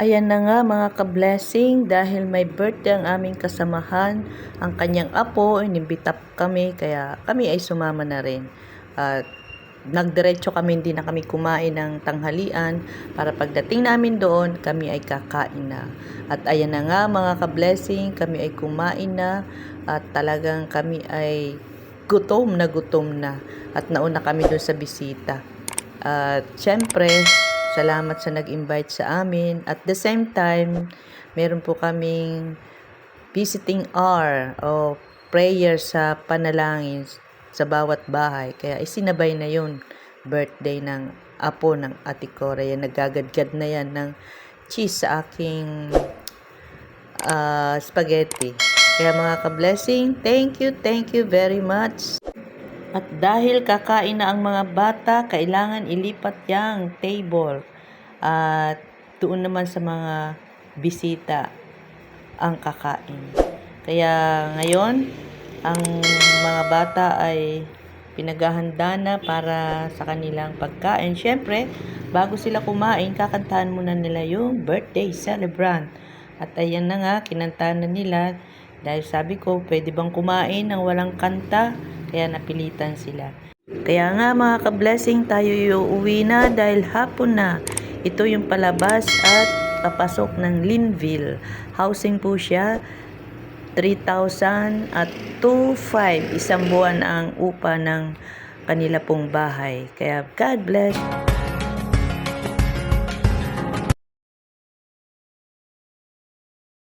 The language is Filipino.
Ayan na nga mga ka-blessing, dahil may birthday ang aming kasamahan, ang kanyang apo, inimbita kami, kaya kami ay sumama na rin. At nagdiretso kami, hindi na kami kumain ng tanghalian, para pagdating namin doon, kami ay kakain na. At ayan na nga mga ka-blessing, kami ay kumain na, at talagang kami ay gutom na. At nauna kami doon sa bisita. At syempre, salamat sa nag-invite sa amin. At the same time, meron po kaming visiting hour o prayer sa panalangin sa bawat bahay. Kaya isinabay na yun, birthday ng apo ng Ate Cora. Yan, nagagadgad na yan ng cheese sa aking spaghetti. Kaya mga ka-blessing, thank you very much. At dahil kakain na ang mga bata, kailangan ilipat yang table. At doon naman sa mga bisita ang kakain. Kaya ngayon, ang mga bata ay pinaghahanda na para sa kanilang pagkain. Siyempre, bago sila kumain, kakantahan muna nila yung birthday celebrant. At ayan na nga, kinantahan na nila. Dahil sabi ko, pwede bang kumain ng walang kanta? Kaya napilitan sila. Kaya nga mga ka-blessing, tayo uuwi na dahil hapon na. Ito yung palabas at papasok ng Linville. Housing po siya, 3,000 at 2,500. Isang buwan ang upa ng kanila pong bahay. Kaya God bless.